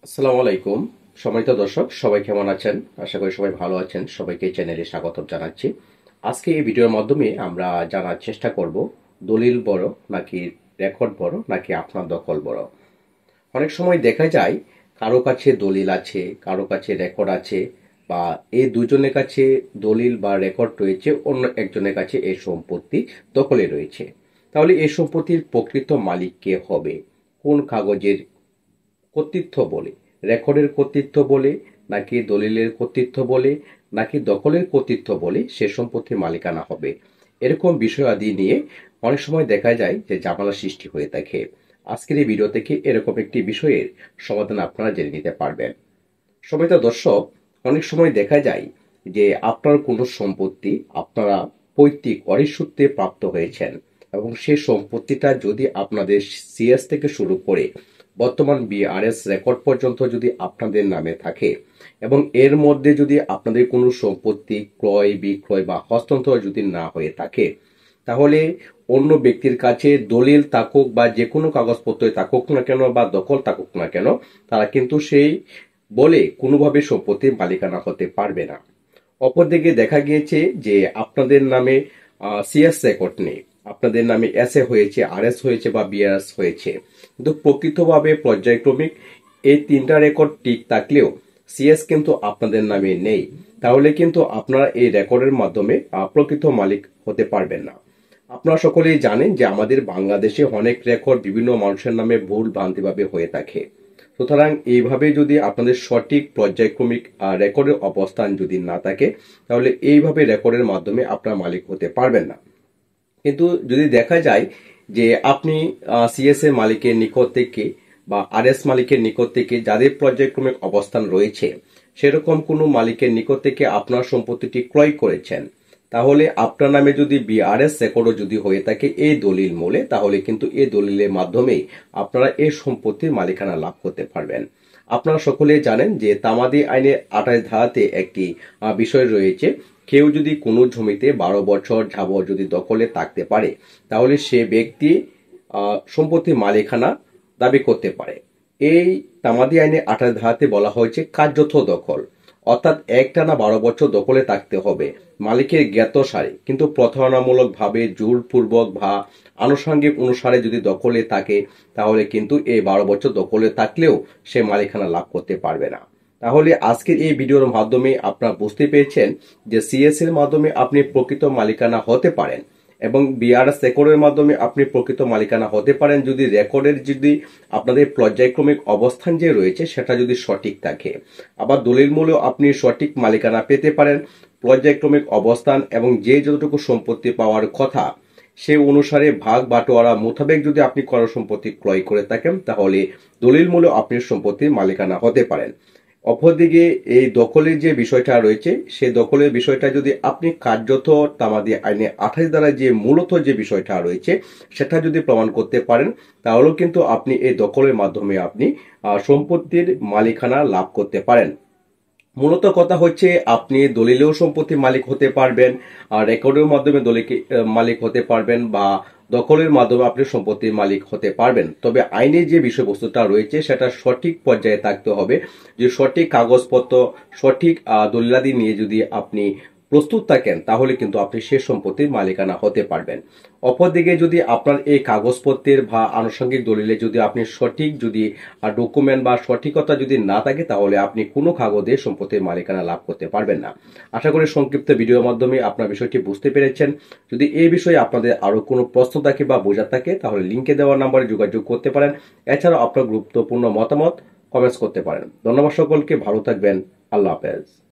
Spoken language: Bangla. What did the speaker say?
আসসালামু আলাইকুম। সম্মানিত দর্শক, সবাই কেমন আছেন? আশা করি সবাই ভালো আছেন। সবাইকে এই চ্যানেলে স্বাগত জানাচ্ছি। আজকে এই ভিডিওর মাধ্যমে আমরা জানার চেষ্টা করব, দলিল বড় নাকি রেকর্ড বড় নাকি আপনার দখল বড়। অনেক সময় দেখা যায় কারো কাছে দলিল আছে, কারো কাছে রেকর্ড আছে, বা এই দুজনের কাছে দলিল বা রেকর্ড রয়েছে, অন্য একজনের কাছে এই সম্পত্তি দখলে রয়েছে। তাহলে এই সম্পত্তির প্রকৃত মালিক কে হবে? কোন কাগজের কর্তৃত্ব বলে, রেকর্ডের কর্তৃত্ব বলে, নাকি দলিলের কর্তৃত্ব বলে, নাকি দখলের কর্তৃত্ব বলে সে সম্পত্তির মালিকানা হবে? এরকম বিষয়াদি নিয়ে অনেক সময় দেখা যায় যে ঝামেলা সৃষ্টি হয়ে থাকে। আজকের এই ভিডিও থেকে এরকম একটি বিষয়ের সমাধান আপনারা জেনে নিতে পারবেন। সম্মানিত দর্শক, অনেক সময় দেখা যায় যে আপনার কোনো সম্পত্তি আপনারা পৈতৃক অরিসূত্রে প্রাপ্ত হয়েছেন, এবং সেই সম্পত্তিটা যদি আপনাদের সিএস থেকে শুরু করে বর্তমান বিআরএস রেকর্ড পর্যন্ত যদি আপনাদের নামে থাকে, এবং এর মধ্যে যদি আপনাদের কোনো সম্পত্তি ক্রয় বিক্রয় বা হস্তান্তর যদি না হয়ে থাকে, তাহলে অন্য ব্যক্তির কাছে দলিল থাকুক বা যে কোনো কাগজপত্র থাকুক না কেন বা দখল থাকুক না কেন, তারা কিন্তু সেই বলে কোনোভাবে সম্পত্তির মালিকানা হতে পারবে না। অপরদিকে দেখা গিয়েছে যে আপনাদের নামে সিএস রেকর্ড নেই, আপনাদের নামে এসএ হয়েছে, আরএস হয়েছে বা বিআরএস হয়েছে, কিন্তু প্রকৃতভাবে পর্যায়ক্রমিক এই তিনটা রেকর্ড ঠিক থাকলেও সিএস কিন্তু আপনাদের নামে নেই। তাহলে কিন্তু আপনারা এই রেকর্ডের মাধ্যমে প্রকৃত মালিক হতে পারবেন না। আপনারা সকলেই জানেন যে আমাদের বাংলাদেশে অনেক রেকর্ড বিভিন্ন মানুষের নামে ভুল ভ্রান্তিভাবে হয়ে থাকে। সুতরাং এইভাবে যদি আপনাদের সঠিক পর্যায়ক্রমিক রেকর্ডের অবস্থান যদি না থাকে, তাহলে এইভাবে রেকর্ডের মাধ্যমে আপনার মালিক হতে পারবেন না। কিন্তু যদি দেখা যায় যে আপনি সিএস এর মালিকের নিকট থেকে বা আরএস মালিকের নিকট থেকে যাদের পর্যায়ক্রমিক অবস্থান রয়েছে, সেরকম কোনো মালিকের নিকট থেকে আপনার সম্পত্তিটি ক্রয় করেছেন, তাহলে আপনার নামে যদি বিআরএস রেকর্ডও যদি হয়ে থাকে এই দলিল মূলে, তাহলে কিন্তু এই দলিলের মাধ্যমেই আপনারা এই সম্পত্তির মালিকানা লাভ করতে পারবেন। আপনারা সকলেই জানেন যে তামাদি আইনের 28 ধারাতে একটি বিষয় রয়েছে, কেউ যদি কোনো জমিতে 12 বছর যাবৎ যদি দখলে থাকতে পারে, তাহলে সে ব্যক্তি সম্পত্তির মালিকানা দাবি করতে পারে। এই তামাদি আইনে 28 ধারাতে বলা হয়েছে কার্যত দখল, অর্থাৎ একটানা 12 বছর দখলে থাকতে হবে মালিকের জ্ঞাতসারে, কিন্তু প্রতারণামূলক ভাবে জোরপূর্বক বা আনুষঙ্গিক অনুসারে যদি দখলে থাকে, তাহলে কিন্তু এই 12 বছর দখলে থাকলেও সে মালিকানা লাভ করতে পারবে না। তাহলে আজকের এই ভিডিওর মাধ্যমে আপনারা বুঝতে পেরেছেন যে সিএস এর মাধ্যমে আপনি প্রকৃত মালিকানা হতে পারেন, এবং বিআরএস রেকর্ডের মাধ্যমে আপনি প্রকৃত মালিকানা হতে পারেন যদি রেকর্ডের যদি আপনাদের পর্যায়ক্রমিক অবস্থান যে রয়েছে সেটা যদি সঠিক থাকে। আবার দলিল মূলেও আপনি সঠিক মালিকানা পেতে পারেন পর্যায়ক্রমিক অবস্থান এবং যে যতটুকু সম্পত্তি পাওয়ার কথা সে অনুসারে ভাগ বাটোয়ারা মোতাবেক যদি আপনি কোনো সম্পত্তি ক্রয় করে থাকেন, তাহলে দলিল মূলে আপনি সম্পত্তির মালিকানা হতে পারেন। অপরদিকে এই দখলের যে বিষয়টা রয়েছে, সেই দখলের বিষয়টা যদি আপনি কার্যত তামাদি আইনে 28 দ্বারা যে মূলত যে বিষয়টা রয়েছে সেটা যদি প্রমাণ করতে পারেন, তাহলেও কিন্তু আপনি এই দখলের মাধ্যমে আপনি সম্পত্তির মালিকানা লাভ করতে পারেন। মূলত কথা হচ্ছে আপনি দলিলেও সম্পত্তির মালিক হতে পারবেন, আর রেকর্ডের মাধ্যমে মালিক হতে পারবেন, বা দখলের মাধ্যমে আপনি সম্পত্তির মালিক হতে পারবেন। তবে আইনের যে বিষয়বস্তুটা রয়েছে সেটা সঠিক পর্যায়ে থাকতে হবে, যে সঠিক কাগজপত্র সঠিক দলিলাদি নিয়ে যদি আপনি প্রস্তুত থাকেন, তাহলে কিন্তু আপনি সে সম্পত্তির মালিকানা হতে পারবেন। অপরদিকে যদি আপনার এই কাগজপত্রের বা আনুষঙ্গিক দলিলে যদি আপনি সঠিক যদি ডকুমেন্ট বা সঠিকতা যদি না থাকে, তাহলে আপনি কোনো কাগজে সম্পত্তির মালিকানা লাভ করতে পারবেন না। আশা করি সংক্ষিপ্ত ভিডিওর মাধ্যমে আপনার বিষয়টি বুঝতে পেরেছেন। যদি এই বিষয়ে আপনাদের আরো কোনো প্রশ্ন থাকে বা বোঝার থাকে, তাহলে লিঙ্কে দেওয়া নম্বরে যোগাযোগ করতে পারেন। এছাড়াও আপনার গুরুত্বপূর্ণ মতামত কমেন্টস করতে পারেন। ধন্যবাদ সকলকে, ভালো থাকবেন। আল্লাহ হাফেজ।